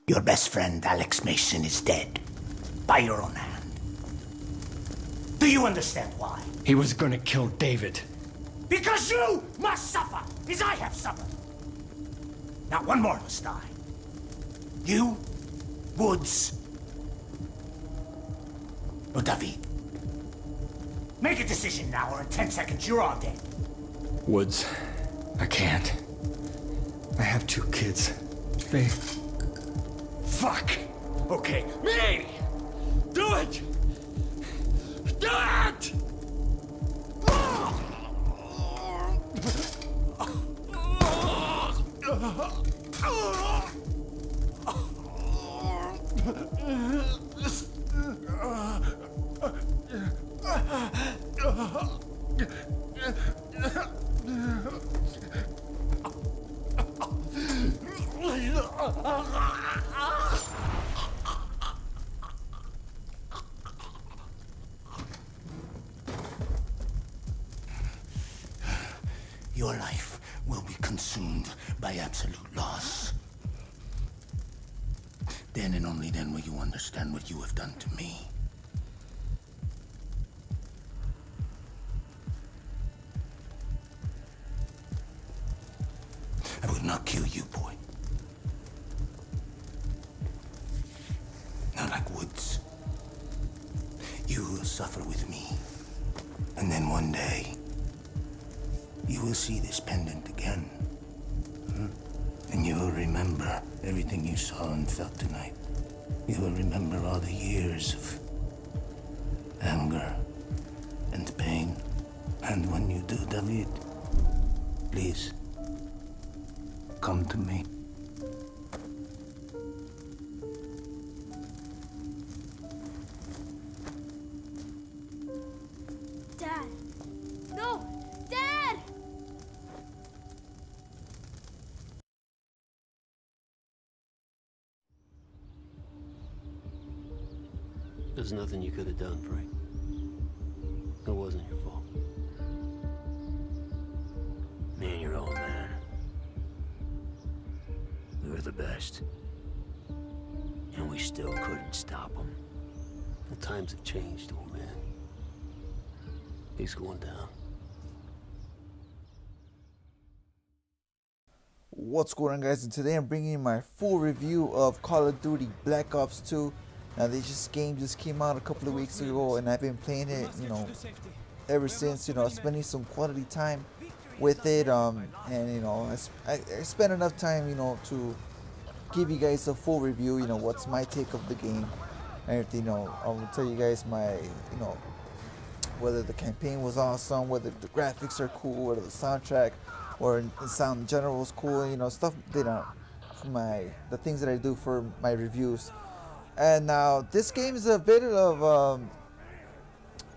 Your best friend, Alex Mason, is dead. By your own hand. Do you understand why? He was gonna kill David. Because you must suffer, as I have suffered. Not one more must die. You, Woods, or David. Make a decision now, or in 10 seconds you're all dead. Woods, I can't. I have 2 kids. They... Fuck! Okay. Me! Do it! Do it! Your life will be consumed by absolute loss. Then and only then will you understand what you have done to me. I would not kill you, boy. Not like Woods. You will suffer with me. And then one day, you will see this pendant again. And you will remember everything you saw and felt tonight. You will remember all the years of anger and pain. And when you do, David, please, come to me. Dad! No! Dad! There's nothing you could have done, Frank. It wasn't your fault. Me and your old man. We were the best. And we still couldn't stop him. The times have changed, old man. He's going down. What's going on, guys? And today I'm bringing you my full review of Call of Duty Black Ops 2. Now this game just came out a couple of weeks ago, and I've been playing it, ever since. Spending some quality time with it, and I spent enough time, to give you guys a full review. What's my take of the game, and everything. I will tell you guys my, whether the campaign was awesome, whether the graphics are cool, whether the soundtrack or the sound in general is cool. Stuff from the things that I do for my reviews. And now this game is a bit of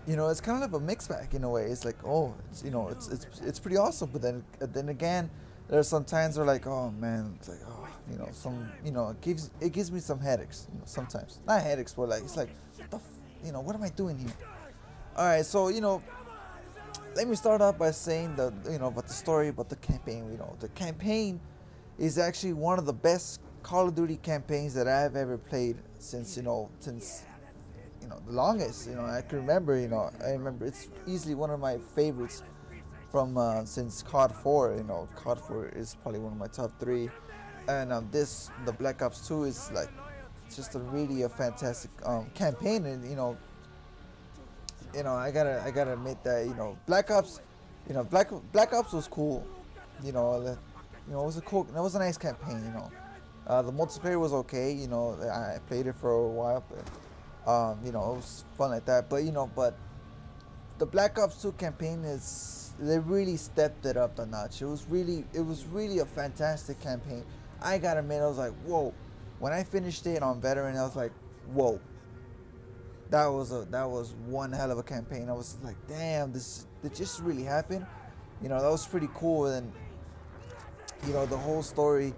it's kind of like a mixed bag in a way. It's like, oh, it's pretty awesome, but then again, there are some times where like, oh man, it's like, oh, it gives me some headaches, sometimes. Not headaches, but like, it's like, what am I doing here? All right, so let me start off by saying that about the story, about the campaign. The campaign is actually one of the best Call of Duty campaigns that I've ever played since the longest. I can remember. I remember it's easily one of my favorites from since COD 4. COD 4 is probably one of my top 3, and the Black Ops 2 is like just really a fantastic campaign. And I gotta admit that Black Ops, Black Ops was cool. It was a nice campaign. The multiplayer was okay. I played it for a while, but it was fun like that. But but the Black Ops 2 campaign they really stepped it up a notch. It was really a fantastic campaign. I gotta admit, I was like, whoa. When I finished it on Veteran, I was like, whoa. That was one hell of a campaign. I was like, damn, did just really happen? That was pretty cool. And the whole story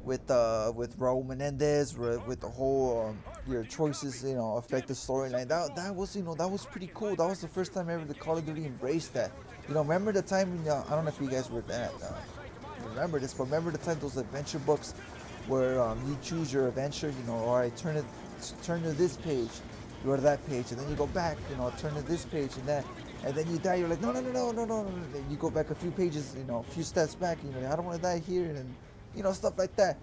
with Raul Menendez, with the whole your choices affect the storyline. That was pretty cool. That was the first time ever the Call of Duty embraced that. Remember the time? I don't know if you guys were remember this, but remember the time those adventure books where you choose your adventure, you know, or I turn to this page, you go to that page, and then you go back, you know, turn to this page and that, and then you die. You're like, no, no, no, no, no, no, no. Then you go back a few pages, you know, a few steps back, and you're like, I don't want to die here, and you know, stuff like that.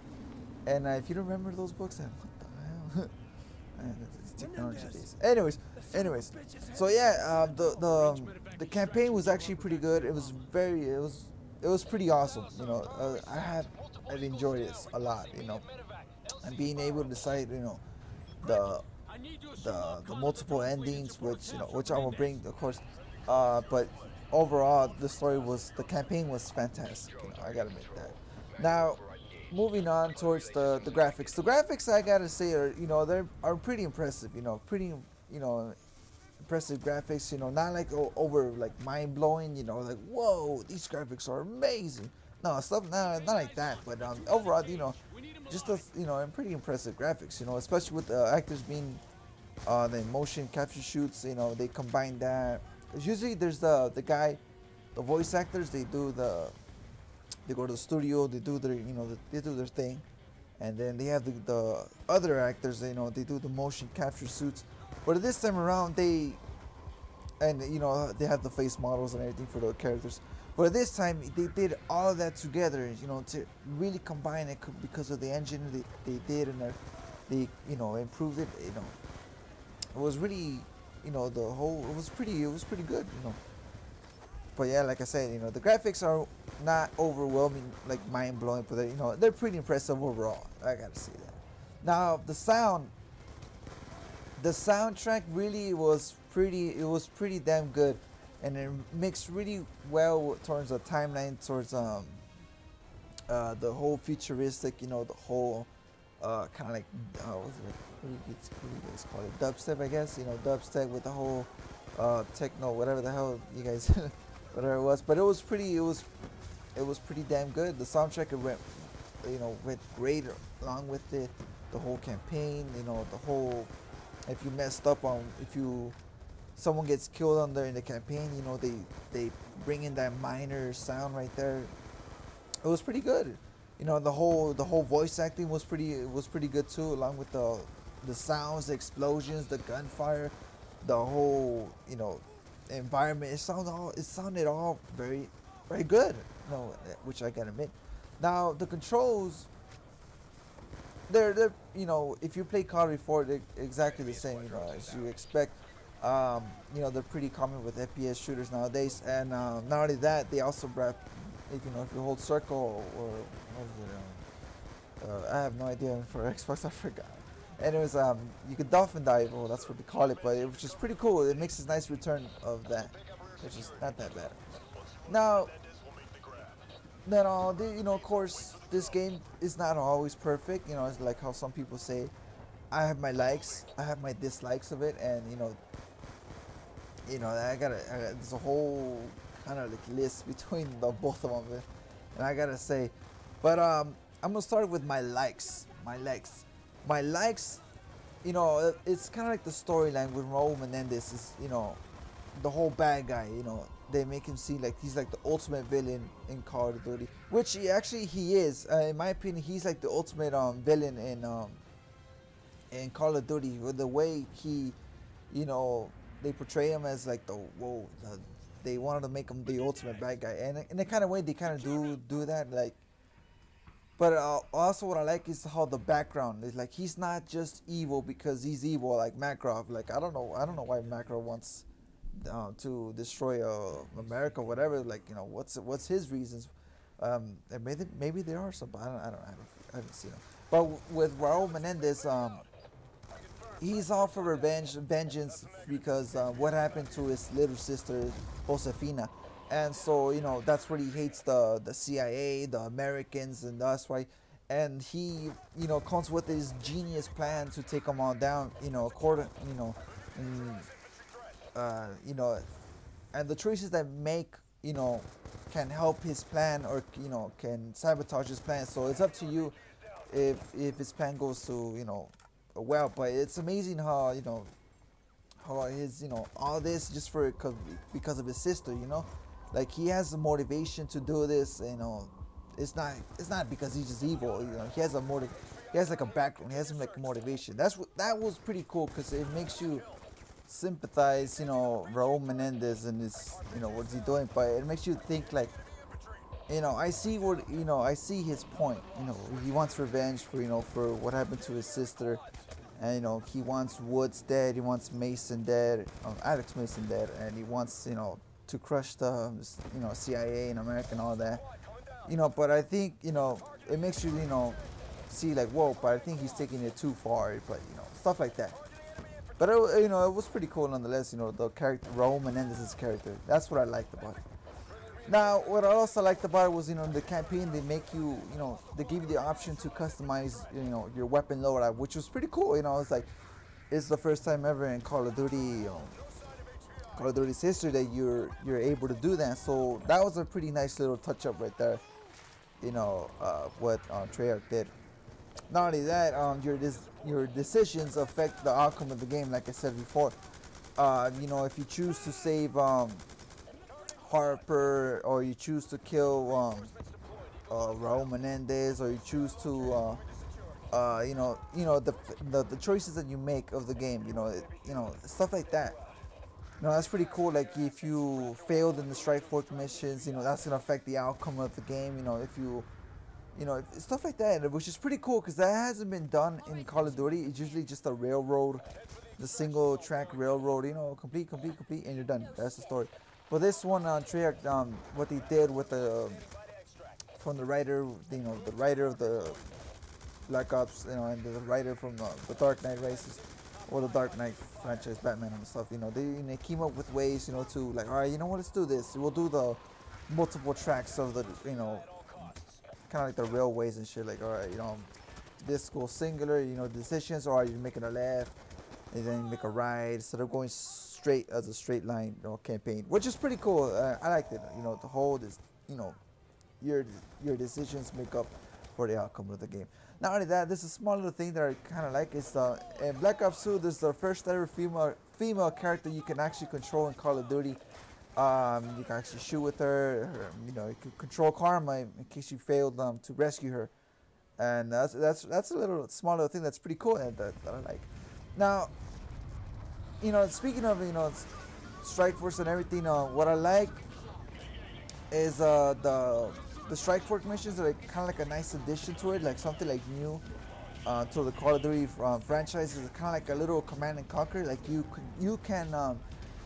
And if you don't remember those books, then what the hell? Man, it's technology days. Anyways. So yeah, the campaign was actually pretty good. It was pretty awesome. You know, I enjoyed this a lot. You know, and being able to decide, you know, the multiple endings, which I will bring, of course. But overall, the campaign was fantastic. You know, I gotta admit that. Now, moving on towards the graphics. The graphics, I gotta say, are pretty impressive. You know, impressive graphics. You know, not like over like mind blowing. You know, like whoa, these graphics are amazing. No, stuff not like that. But overall, you know, just pretty impressive graphics. You know, especially with the actors being the motion capture shoots. You know, they combine that. Usually, there's the voice actors. They go to the studio, they do their thing, and then they have the other actors, you know, they do the motion capture suits. But this time around, they have the face models and everything for the characters. But this time, they did all of that together, you know, to really combine it because of the engine they did, and they improved it. You know, it was really, you know, it was pretty good, you know. But yeah, like I said, you know, the graphics are not overwhelming, like mind-blowing, but they're pretty impressive overall. I gotta say that. Now the soundtrack really was pretty damn good, and it mixed really well towards the timeline, towards the whole futuristic, you know, the whole kind of like what do you guys call it, dubstep, I guess, you know, dubstep with the whole techno, whatever the hell you guys whatever it was. But it was pretty damn good. The soundtrack went great along with it, the whole campaign, you know, the whole, if you messed up someone gets killed in the campaign, you know, they bring in that minor sound right there. It was pretty good. You know, the whole voice acting was pretty good too, along with the sounds, the explosions, the gunfire, the whole, you know, environment. It sounded all very, very good. You know, which I gotta admit. Now the controls, they're you know, if you play Call of Duty 4, they're exactly the same, you know, as you expect. You know, they're pretty common with FPS shooters nowadays, and not only that, they also brought, if you hold circle or what is it, I have no idea for Xbox, I forgot. Anyways, you could dolphin dive, well, that's what they call it, but it was just pretty cool. It makes a nice return of that, which is not that bad. Now, you know, of course, this game is not always perfect. You know, it's like how some people say, I have my likes, I have my dislikes of it, and you know, there's a whole kind of like list between the both of them, and I gotta say, but I'm gonna start with my likes. My likes, you know, it's kind of like the storyline with Raul Menendez is, you know, the whole bad guy, you know, they make him seem like he's like the ultimate villain in Call of Duty, which he is. In my opinion, he's like the ultimate villain in Call of Duty, with the way he, you know, they portray him as like they wanted to make him the ultimate bad guy, and in the kind of way they kind of do that, like. But also what I like is how the background is, like, he's not just evil because he's evil like Makarov. Like, I don't know why Makarov wants to destroy America, whatever. Like, you know, what's his reasons? And maybe there are some, but I haven't seen them. But with Raul Menendez, he's all for vengeance because what happened to his little sister Josefina. And so, you know, that's where he hates the CIA, the Americans, and that's why. And he, you know, comes with his genius plan to take them all down, you know, and the choices that make, you know, can help his plan or, you know, can sabotage his plan. So it's up to you if his plan goes to, you know, well. But it's amazing how, you know, how his, you know, all this just because of his sister, you know. Like, he has the motivation to do this, you know, it's not because he's just evil. You know, he has he has like a background. He has some like motivation. That was pretty cool because it makes you sympathize. You know, Raul Menendez and his, you know, what's he doing, but it makes you think like, you know, I see his point. You know, he wants revenge for, you know, for what happened to his sister, and you know, he wants Woods dead, he wants Mason dead, Alex Mason dead, and he wants, you know, to crush the, you know, CIA in America and all that. You know, but I think, you know, it makes you, you know, see like, whoa, but I think he's taking it too far, but you know, stuff like that. But it, you know, it was pretty cool nonetheless. You know, the character, Raul Menendez's character. That's what I liked about it. Now, what I also liked about it was, you know, in the campaign, they make you, you know, they give you the option to customize, you know, your weapon loadout, which was pretty cool. You know, it's like, it's the first time ever in Call of Duty, you know, Call of Duty's history that you're able to do that. So that was a pretty nice little touch up right there. You know, what Treyarch did. Not only that, your decisions affect the outcome of the game, like I said before. You know, if you choose to save Harper, or you choose to kill Raul Menendez, or you choose to you know the choices that you make of the game, you know, stuff like that. You know, that's pretty cool. Like if you failed in the Strike Force missions, you know, that's gonna affect the outcome of the game. You know, if you know, stuff like that, which is pretty cool because that hasn't been done in Call of Duty. It's usually just a railroad, the single track railroad. You know, complete, and you're done. That's the story. But this one, Treyarch, what they did with the from the writer, you know, the writer of the Black Ops, you know, and the writer from the Dark Knight Rises, or the Dark Knight franchise, Batman and stuff. You know, they came up with ways, you know, to like, all right, you know what, let's do this. We'll do the multiple tracks of the, you know, kind of like the railways and shit. Like, all right, you know, this goes singular, you know, decisions, or you're making a left, and then you make a right, instead of going straight as a straight line, you know, campaign, which is pretty cool. I liked it. You know, the whole this, you know, your decisions make up for the outcome of the game. Not only that, there's a small little thing that I kind of like. Is in Black Ops 2, there's the first ever female character you can actually control in Call of Duty. You can actually shoot with her. You know, you can control Karma in case you failed to rescue her, and that's a little small little thing that's pretty cool and that I like. Now, you know, speaking of, you know, Strike Force and everything, what I like is the Strike Force missions are like, kind of like a nice addition to it, like something like new to the Call of Duty franchise. Is kind of like a little command and conquer. Like you can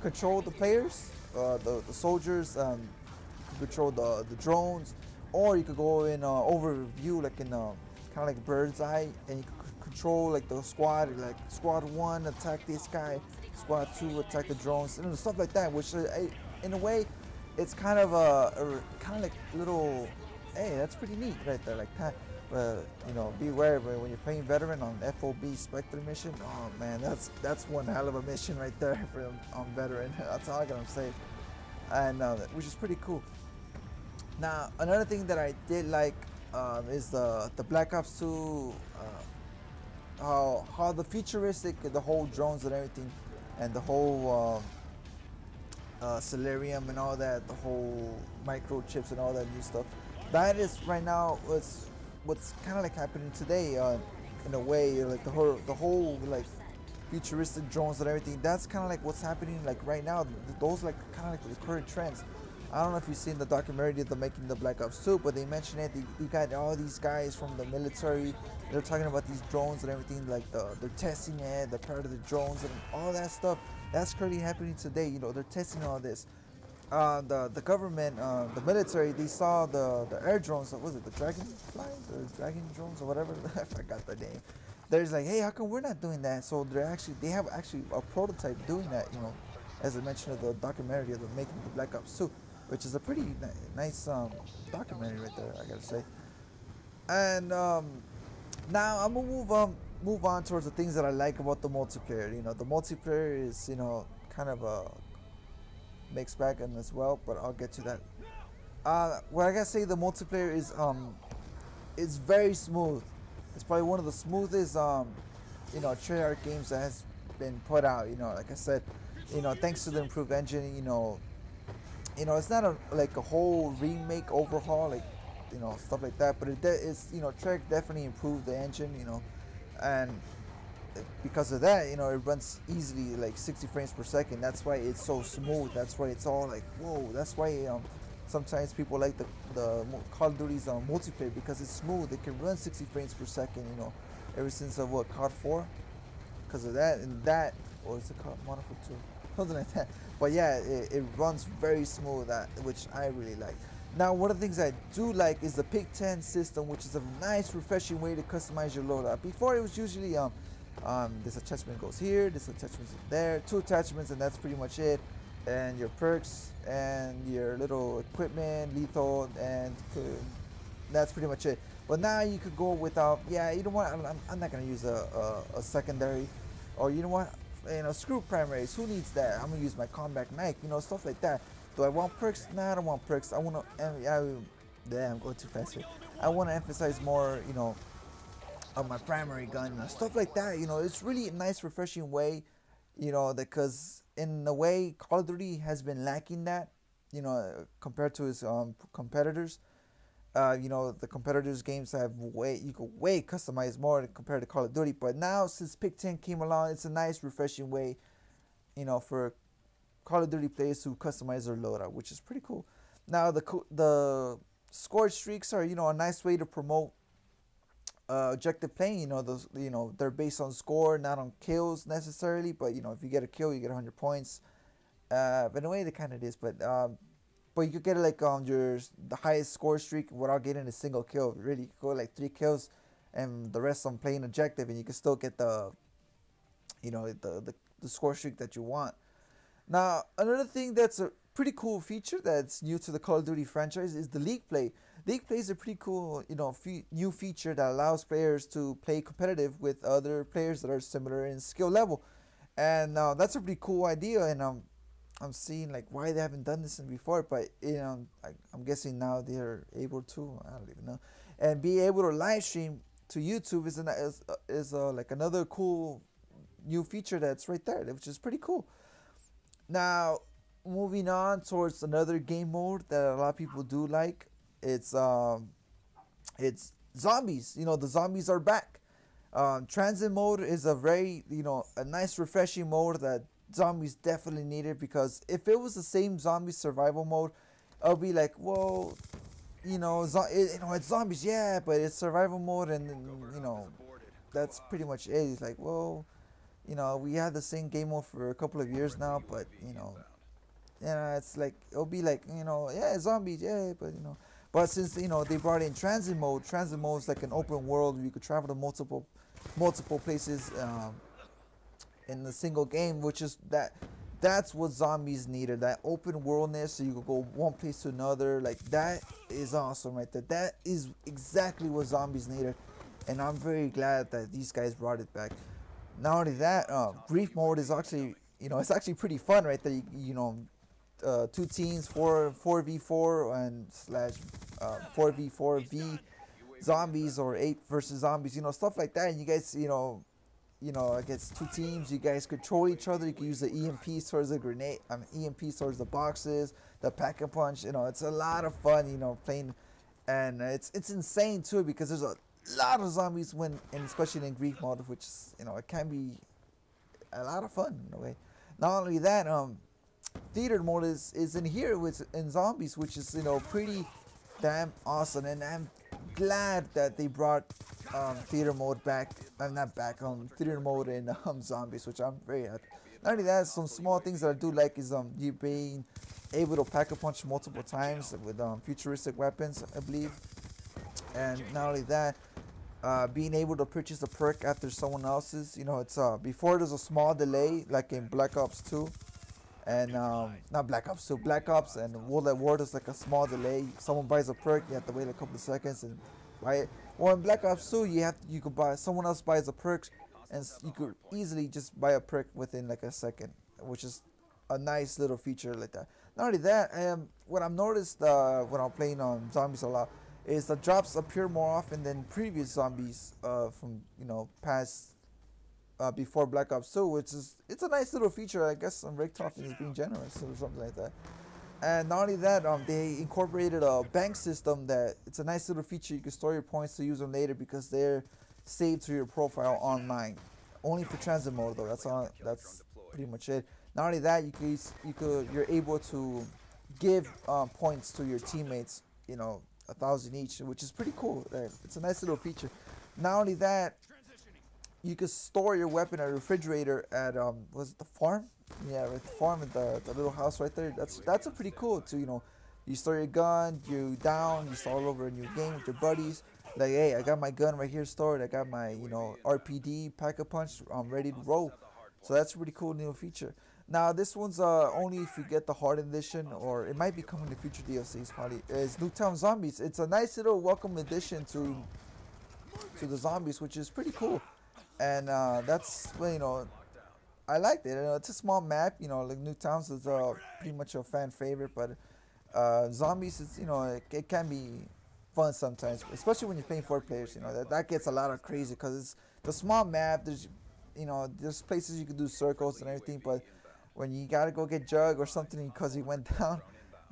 control the players, the soldiers, you can control the drones, or you could go in overview, like in kind of like bird's eye, and you can control like the squad, like squad 1 attack this guy, squad 2 attack the drones, and stuff like that. Which in a way, it's kind of a kind of like little, hey, that's pretty neat right there. Like you know, be aware of it when you're playing veteran on FOB Spectre mission. Oh man, that's one hell of a mission right there for on veteran. That's all I gotta say, and which is pretty cool. Now another thing that I did like is the Black Ops 2, how the futuristic, the whole drones and everything, and the whole Celerium and all that, the whole microchips and all that new stuff. That is right now what's kind of like happening today, in a way, like the whole like futuristic drones and everything. That's kind of like what's happening like right now. Those like kind of like the current trends. I don't know if you've seen the documentary of the making the Black Ops 2, but they mentioned it. They got all these guys from the military. They're talking about these drones and everything. Like they're testing it. They're part of the drones and all that stuff. That's currently happening today. You know, they're testing all this. The government, the military, they saw the air drones. What was it, the Dragonflies or Dragon drones or whatever? I forgot the name. There's like, hey, how come we're not doing that? So they have actually a prototype doing that. You know, as I mentioned in the documentary of the making the Black Ops 2. Which is a pretty nice documentary right there, I gotta say. And now I'm gonna move on towards the things that I like about the multiplayer. You know, the multiplayer is, you know, kind of a mixed bag as well, but I'll get to that. What I gotta say, the multiplayer is it's very smooth. It's probably one of the smoothest you know, Treyarch games that has been put out. You know, like I said, you know, thanks to the improved engine, you know, it's not like a whole remake overhaul. Like you know, stuff like that. But it's, you know, Trek definitely improved the engine, you know, and because of that, you know, it runs easily like 60 frames per second. That's why it's so smooth. That's why it's all like, whoa. That's why sometimes people like the Call of Duty's multiplayer, because it's smooth. It can run 60 frames per second, you know, ever since what, COD 4, because of that. And that, or is it called Modern Warfare 2, something like that. But yeah, it runs very smooth, which I really like. Now, one of the things I do like is the Pick 10 system, which is a nice, refreshing way to customize your loadout. Before, it was usually this attachment goes here, this attachment is there, 2 attachments, and that's pretty much it. And your perks and your little equipment, lethal, and that's pretty much it. But now you could go without. Yeah, you know what? I'm not gonna use a secondary, or you know what? You know, screw primaries. Who needs that? I'm gonna use my combat knife. You know, stuff like that. Do I want perks? Nah, I don't want perks. I wanna. Damn, I'm going too fast here. I wanna emphasize more, you know, of my primary gun, you know, stuff like that. You know, it's really a nice, refreshing way, you know, because in a way, Call of Duty has been lacking that, you know, compared to its competitors. You know, the competitors' games have you could way customize more compared to Call of Duty. But now, since Pick 10 came along, it's a nice, refreshing way, you know, for Call of Duty players to customize their loadout, which is pretty cool. Now, the score streaks are, you know, a nice way to promote objective playing. You know, they're based on score, not on kills necessarily, but you know, if you get a kill, you get 100 points. But in a way, they kind of is, but you could get like the highest score streak without getting a single kill. Really, you could go like 3 kills, and the rest on playing objective, and you can still get the, you know, the score streak that you want. Now, another thing that's a pretty cool feature that's new to the Call of Duty franchise is the League Play. League Play is a pretty cool, you know, new feature that allows players to play competitive with other players that are similar in skill level, and that's a pretty cool idea. And I'm seeing like why they haven't done this before, but you know, I'm guessing now they're able to. I don't even know, and be able to live stream to YouTube is like another cool new feature that's right there, which is pretty cool. Now, moving on towards another game mode that a lot of people do like, it's zombies. You know, the zombies are back. Transit mode is a very, you know, a nice, refreshing mode that zombies definitely needed, because if it was the same zombie survival mode, I'll be like, whoa, you know, it's zombies, yeah, but it's survival mode, and you know, that's pretty much it. It's like, whoa, you know, we had the same game mode for a couple of years now, but you know, it's like, it'll be like, you know, yeah, zombies, yeah, but you know, but since, you know, they brought in transit mode is like an open world where you could travel to multiple places in a single game, which is that's what zombies needed, that open worldness, so you could go one place to another. Like, that is awesome right there. That is exactly what zombies needed, and I'm very glad that these guys brought it back. Not only that, grief mode is actually, you know, it's actually pretty fun right there. You know, 2 teams, 4v4 and slash 4v4v zombies, or 8 versus zombies, you know, stuff like that. And you guys, you know, against 2 teams, you guys control each other. You can use the EMPs towards the grenade, EMPs towards the boxes, the pack and punch. You know, it's a lot of fun, you know, playing, and it's insane too, because there's a lot of zombies and especially in grief mode, which is, you know, it can be a lot of fun in a way. Not only that, theater mode is in here in zombies, which is, you know, pretty damn awesome, and I'm glad that they brought theater mode back. Not back, theater mode in zombies, which I'm very happy. Not only that, some small things that I do like is you being able to pack a punch multiple times with futuristic weapons, I believe. And not only that, being able to purchase a perk after someone else's. You know, it's before there's a small delay, like in Black Ops 2, and not Black Ops 2, Black Ops and World at War. There's like a small delay. Someone buys a perk, you have to wait a couple of seconds and buy it. Well, in Black Ops 2, you could buy, someone else buys a perk, and you could easily just buy a perk within like a second, which is a nice little feature like that. Not only that, what I've noticed when I'm playing on zombies a lot is the drops appear more often than previous zombies from, you know, past before Black Ops 2, which is, it's a nice little feature. I guess Richtofen is being generous or something like that. And not only that, they incorporated a bank system that it's a nice little feature. You can store your points to use them later because they're saved to your profile online. Only for transit mode though. That's all. That's pretty much it. Not only that, you're able to give points to your teammates. You know, 1,000 each, which is pretty cool. It's a nice little feature. Not only that, you can store your weapon at a refrigerator at was it the farm? Yeah, right, the farm at the little house right there. That's a pretty cool too. You know, you store your gun, you down, you start over a new game with your buddies. Like, hey, I got my gun right here stored. I got my, you know, RPD Pack-a-Punch. I'm ready to roll. So that's a pretty cool new feature. Now this one's only if you get the Hardened Edition, or it might be coming in future DLCs probably. Is Nuketown Zombies. It's a nice little welcome addition to the zombies, which is pretty cool. And that's, you know, I liked it. You know, it's a small map. You know, like Nuketowns is pretty much a fan favorite, but zombies is, you know, it can be fun sometimes, especially when you're playing 4 players. You know, that gets a lot of crazy because it's the small map. There's, you know, there's places you can do circles and everything, but when you gotta go get Jug or something because he went down,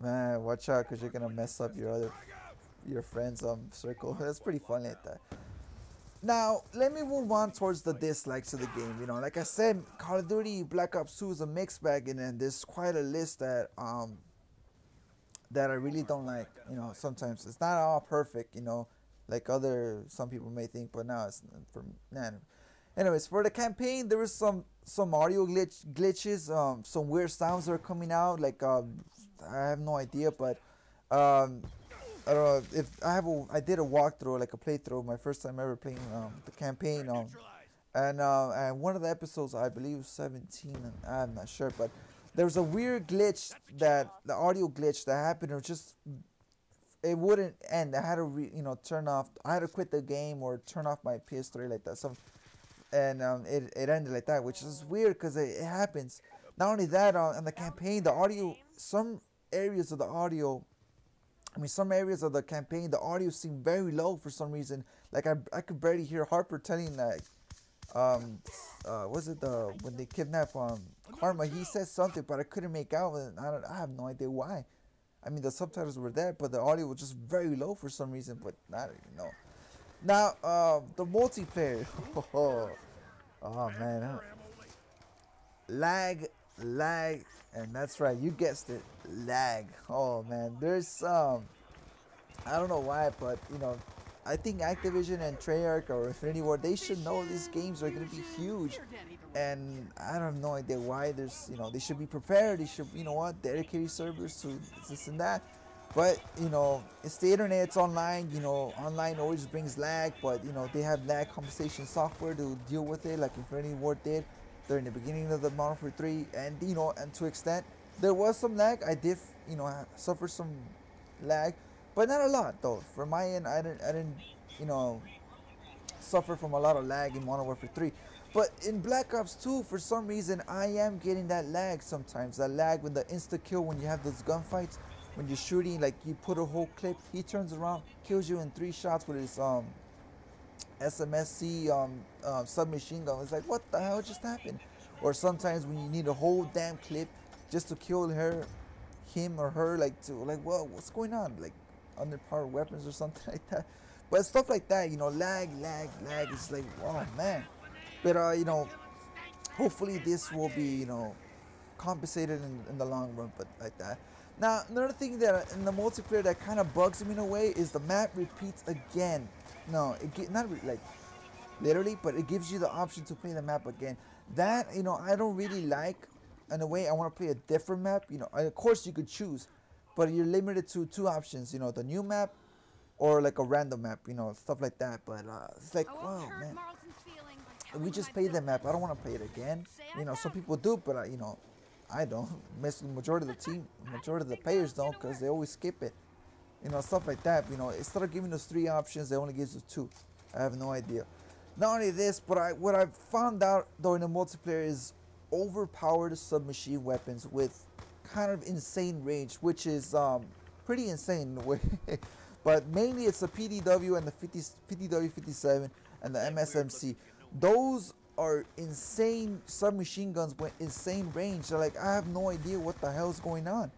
man, watch out because you're gonna mess up your friend's circle. That's pretty fun like that. Now let me move on towards the dislikes of the game. You know, like I said, Call of Duty Black Ops 2 is a mixed bag, and then there's quite a list that that I really don't like. You know, sometimes it's not all perfect. You know, like some people may think, but now it's for man. Anyways, for the campaign, there was some audio glitches, some weird sounds that are coming out. Like I have no idea, but I don't know if I did a walkthrough, like a playthrough, my first time ever playing the campaign. And one of the episodes, I believe, was 17. And I'm not sure, but there was a weird glitch the audio glitch that happened. It wouldn't end. I had to turn off. I had to quit the game or turn off my PS3 like that. And it ended like that, which is weird because it happens. Not only that, in the campaign, the audio, some areas of the campaign, the audio seemed very low for some reason. Like I could barely hear Harper telling like, was it when they kidnapped Karma? He said something, but I couldn't make out, and I have no idea why. I mean, the subtitles were there, but the audio was just very low for some reason. But I don't even know. Now, the multiplayer. Oh man, lag, and that's right, you guessed it, lag. Oh man, there's I don't know why, but you know, I think Activision and Treyarch or Infinity Ward, they should know these games are gonna be huge, and I have no idea why. There's, you know, they should be prepared. They should, you know what, dedicated servers to this and that. But, you know, it's the internet, it's online, you know, online always brings lag, but, you know, they have lag compensation software to deal with it, like Infinity Ward did during the beginning of the Modern Warfare 3, and, you know, and to extent, there was some lag. I did, you know, suffer some lag, but not a lot, though. From my end, I didn't, you know, suffer from a lot of lag in Modern Warfare 3. But in Black Ops 2, for some reason, I am getting that lag sometimes, that lag when the insta-kill, when you have those gunfights. When you're shooting, like you put a whole clip, he turns around, kills you in 3 shots with his SMSC submachine gun. It's like, what the hell just happened? Or sometimes when you need a whole damn clip just to kill him or her, like whoa, what's going on? Like underpowered weapons or something like that. But stuff like that, you know, lag. It's like, wow, man. But you know, hopefully this will be, you know, compensated in the long run, but like that. Now, another thing that in the multiplayer that kind of bugs me in a way is the map repeats again. No, not like literally, but it gives you the option to play the map again. That, you know, I don't really like. In a way, I want to play a different map. You know, of course you could choose, but you're limited to 2 options. You know, the new map or like a random map. You know, stuff like that. But it's like, oh man, we just played the map. I don't want to play it again. You know, some people do, but you know, I don't. Majority of the players don't, because they always skip it. You know, stuff like that. You know, instead of giving us 3 options, they only gives us 2. I have no idea. Not only this, but what I found out though in the multiplayer is overpowered submachine weapons with kind of insane range, which is pretty insane in a way. But mainly it's the PDW and the PDW 57 and the MSMC. Those are insane submachine guns with insane range. They're like, I have no idea what the hell is going on.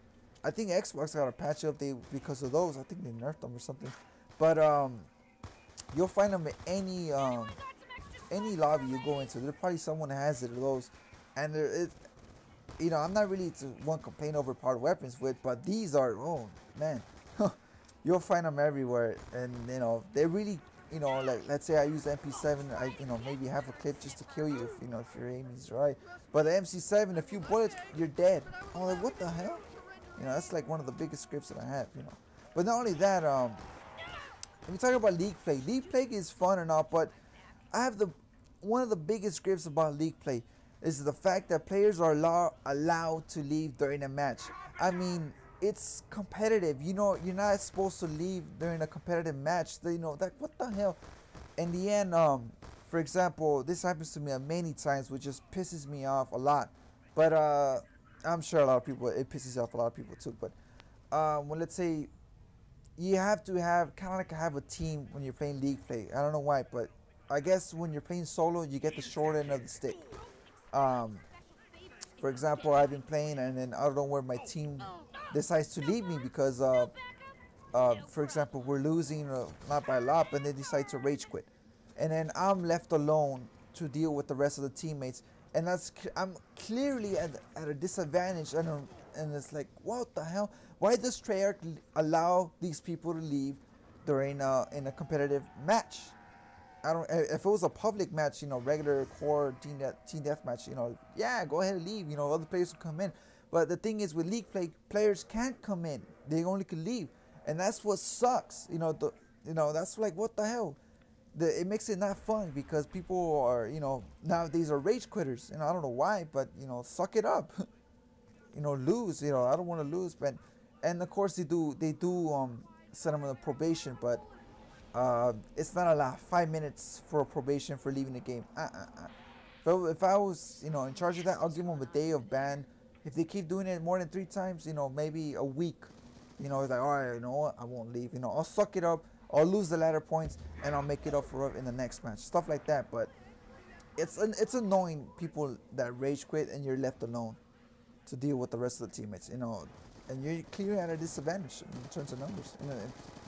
I think Xbox got a patch update because of those. I think they nerfed them or something. But you'll find them in any lobby you go into. There's probably someone that has it of those, and you know, I'm not really to one complain over powered weapons with, but these are, oh man, you'll find them everywhere, and you know, they really, you know, like let's say I use MP7, I, you know, maybe have a clip just to kill you if, you know, if your aim is right, but the MC7, a few bullets, you're dead. I'm like, what the hell? You know, that's like one of the biggest scripts that I have, you know. But not only that, when you talk about League Play is fun and all, but I have one of the biggest gripes about League Play is the fact that players are allowed to leave during a match. I mean, it's competitive. You know, you're not supposed to leave during a competitive match. You know, that, what the hell? In the end, for example, this happens to me many times, which just pisses me off a lot. But I'm sure a lot of people, it pisses off a lot of people too. But when, let's say, you have to have kind of like have a team when you're playing League Play. I don't know why, but I guess when you're playing solo, you get the short end of the stick. For example, I've been playing, and then I don't know where my team decides to leave me because, for example, we're losing not by a lot, but they decide to rage quit, and then I'm left alone to deal with the rest of the teammates, and I'm clearly at a disadvantage. And it's like, what the hell? Why does Treyarch allow these people to leave during in a competitive match? I don't. If it was a public match, you know, regular core team deathmatch, you know, yeah, go ahead and leave. You know, other players will come in. But the thing is, with League Play, players can't come in. They only can leave, and that's what sucks. You know, that's like, what the hell? It makes it not fun because people are, you know, nowadays are rage quitters, and I don't know why, but you know, suck it up. You know, lose. You know, I don't want to lose, but and of course they do send them on probation, but. It's not allowed 5 minutes for probation for leaving the game. If I was, you know, in charge of that, I'll give them a day of ban. If they keep doing it more than 3 times, you know, maybe a week. You know, it's like, all right, you know what, I won't leave. You know, I'll suck it up. I'll lose the ladder points, and I'll make it up for it in the next match. Stuff like that. But it's annoying people that rage quit and you're left alone to deal with the rest of the teammates. You know, and you're clearly at a disadvantage in terms of numbers. You know,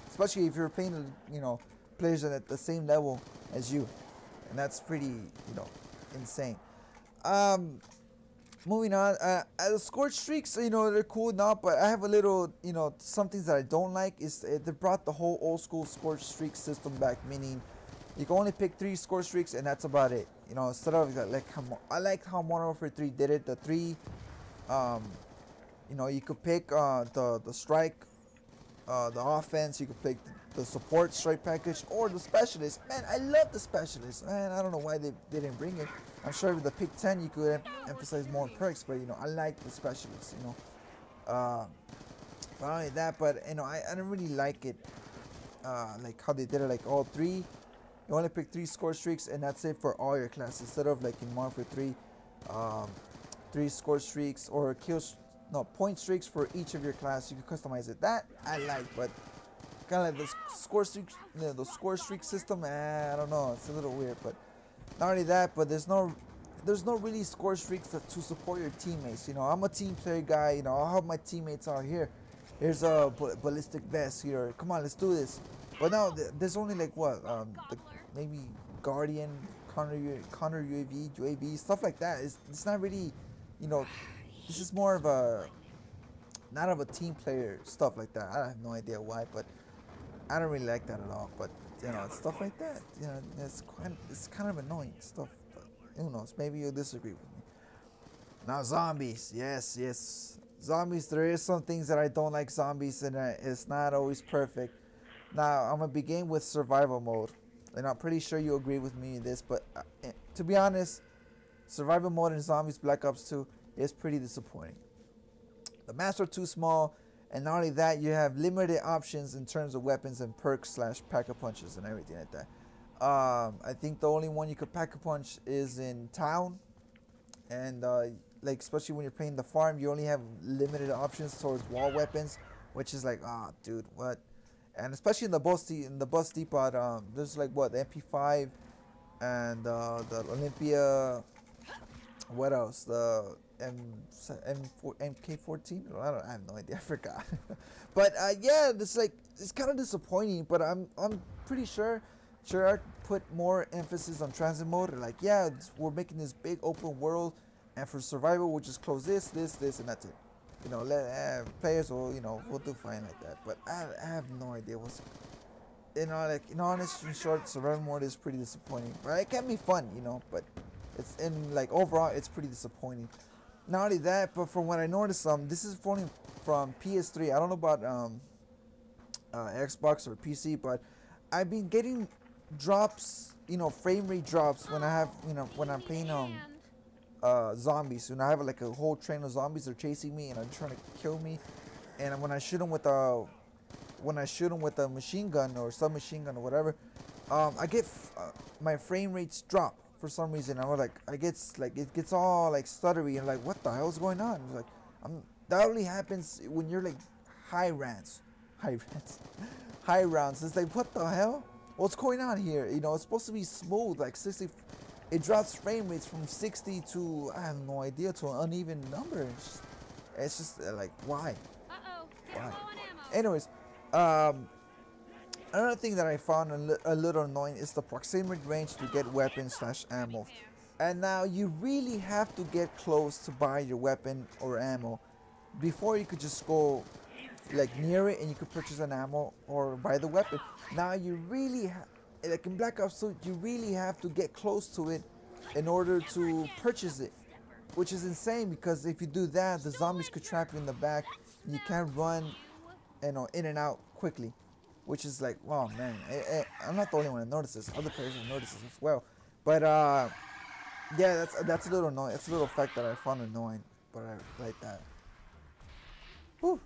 especially if you're playing, you know, players at the same level as you, and that's pretty, you know, insane. Moving on, the scorch streaks, you know, they're cool now, but I have a little, you know, some things that I don't like is they brought the whole old school scorch streak system back, meaning you can only pick 3 scorch streaks and that's about it. You know, instead of like I like how Modern Warfare 3 did it. The 3, you know, you could pick the strike. The offense, you could pick the support strike package or the specialist. Man, I love the specialist. Man, I don't know why they didn't bring it. I'm sure with the pick 10 you could emphasize more perks, but you know, I like the specialist, you know. Not only that, but you know, I don't really like it like how they did it, like all 3. You only pick 3 score streaks and that's it for all your classes, instead of like in Modern Warfare 3, 3 score streaks or point streaks for each of your class. You can customize it. That I like, but kind of like the score streak, you know, the score streak system. I don't know. It's a little weird, but not only that, but there's no really score streaks to support your teammates. You know, I'm a team player guy. You know, I'll help my teammates out here. Here's a ballistic vest here. Come on, let's do this. But now there's only like what, maybe Guardian, counter UAV, stuff like that. It's not really, you know. This is more of not of a team player, stuff like that. I have no idea why, but I don't really like that at all. But you know, stuff like that, you know, it's kind of annoying stuff. But who knows? Maybe you'll disagree with me. Now zombies, yes, zombies. There is some things that I don't like zombies, and it's not always perfect. Now I'm gonna begin with survival mode, and I'm pretty sure you agree with me in this. But to be honest, survival mode in Zombies Black Ops 2. It's pretty disappointing. The maps are too small, and not only that, you have limited options in terms of weapons and perks / pack-a-punches and everything like that. I think the only one you could pack-a-punch is in town, and like especially when you're playing the farm, you only have limited options towards wall weapons, which is like, dude, what? And especially in the bus depot, there's like what, the MP5 and the Olympia. What else? The MK14. I have no idea. I forgot. But yeah, it's kind of disappointing. But I'm pretty sure Treyarch put more emphasis on transit mode. Like, yeah, we're making this big open world, and for survival, we'll just close this, and that's it. You know, let players will, you know, will do fine like that. But I have no idea what's. You know, like, in honest and short, survival mode is pretty disappointing. But it can be fun, you know. But it's like overall, it's pretty disappointing. Not only that, but from what I noticed, this is from PS3. I don't know about Xbox or PC, but I've been getting drops, you know, frame rate drops when I have, you know, when I'm playing zombies. When I have like a whole train of zombies, they're chasing me and I'm trying to kill me, and when I shoot them with a machine gun or submachine gun or whatever, I get my frame rates drop for some reason. I'm like, it gets all like stuttery and like, what the hell's going on? It's like, that only happens when you're like high rounds. It's like, what the hell? What's going on here? You know, it's supposed to be smooth, like 60. It drops frame rates from 60 to, I have no idea, to an uneven number. It's just like, why? Why? Anyways, another thing that I found a little annoying is the proximity range to get weapons / ammo. And now you really have to get close to buy your weapon or ammo. Before you could just go like near it and you could purchase an ammo or buy the weapon. Now you really like in Black Ops 2, you really have to get close to it in order to purchase it, which is insane, because if you do that, the zombies could trap you in the back. You can't run, you know, in and out quickly, which is like, wow, man. I'm not the only one that notices. Other players have noticed as well. But yeah, that's a little annoying. It's a little fact that I found annoying, but I like that. Whew.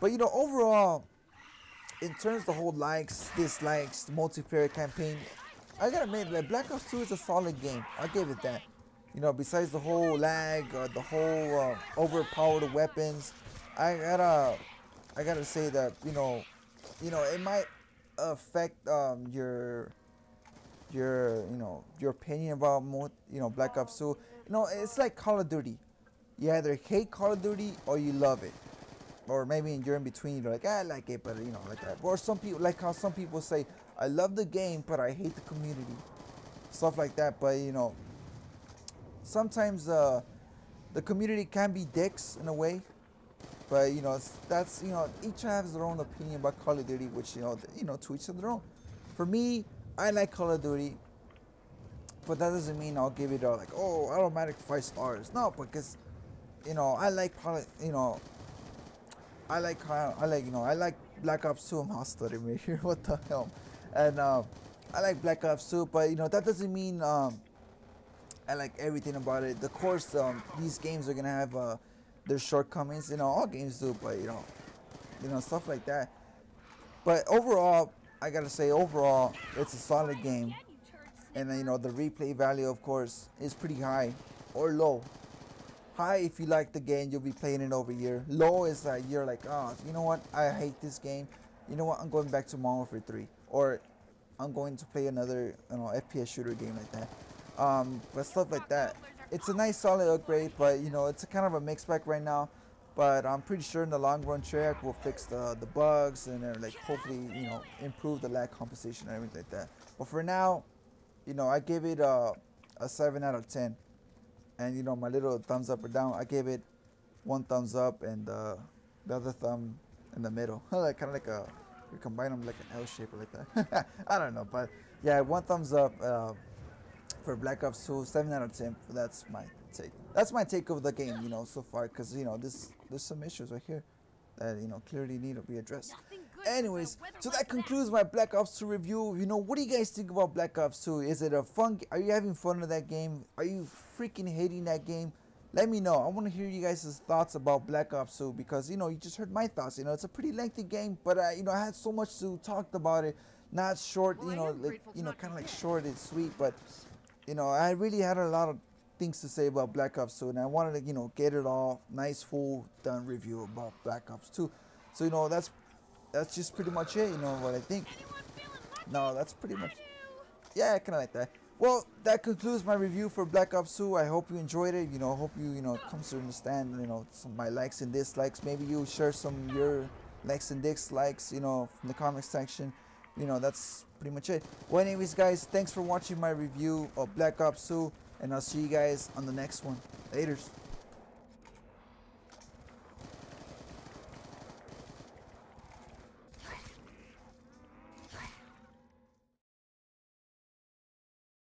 But you know, overall, in terms of the whole likes, dislikes, the multiplayer campaign, I gotta admit that Black Ops 2 is a solid game. I give it that. You know, besides the whole lag, the whole overpowered weapons, I gotta say that you know, it might affect your opinion about Black Ops 2. You know, it's like Call of Duty. You either hate Call of Duty or you love it. Or maybe you're in between, you're like, I like it, but you know, like that. Or some people, like how some people say, I love the game, but I hate the community. Stuff like that. But you know, sometimes the community can be dicks in a way. But you know, that's, you know, each has their own opinion about Call of Duty, which you know, to each their own. For me, I like Call of Duty, but that doesn't mean I'll give it a like, oh, automatic 5 stars. No, because you know, I like Black Ops 2. I'm hostile here. What the hell? And I like Black Ops 2, but you know, that doesn't mean I like everything about it. Of course, these games are gonna have their shortcomings. You know, all games do, but you know, stuff like that. But overall, I gotta say, overall, it's a solid game. And you know, the replay value, of course, is pretty high or low. High if you like the game, you'll be playing it over here. Low is that you're like, oh, you know what, I hate this game. You know what, I'm going back to Modern Warfare 3, or I'm going to play another, you know, FPS shooter game like that. But stuff like that. It's a nice solid upgrade, but you know, it's a kind of a mixed bag right now. But I'm pretty sure in the long run, Treyarch will fix the bugs and like hopefully, you know, improve the lag compensation and everything like that. But for now, you know, I give it a 7 out of 10. And you know, my little thumbs up or down, I gave it 1 thumbs up and the other thumb in the middle. Like, kind of like you combine them like an L shape or like that. I don't know, but yeah, 1 thumbs up for Black Ops 2, 7 out of 10. That's my take. That's my take of the game, you know, so far, because you know, there's some issues right here that, you know, clearly need to be addressed. Anyways, so that concludes my Black Ops 2 review. You know, what do you guys think about Black Ops 2? Is it a fun? Are you having fun with that game? Are you freaking hating that game? Let me know. I want to hear you guys' thoughts about Black Ops 2, because you know, you just heard my thoughts. You know, it's a pretty lengthy game, but you know, I had so much to talk about it. Not short, you know, like, you know, kind of like short and sweet, but you know, I really had a lot of things to say about Black Ops 2, and I wanted to, you know, get it all nice, full, done review about Black Ops 2. So you know, that's just pretty much it. You know what I think. No, that's pretty much. Yeah, kind of like that. Well, that concludes my review for Black Ops 2. I hope you enjoyed it. You know, hope you comes to understand, some of my likes and dislikes. Maybe you share some of your likes and dislikes, from the comment section. That's pretty much it. Well, anyways, guys, thanks for watching my review of Black Ops 2, and I'll see you guys on the next one. Laters.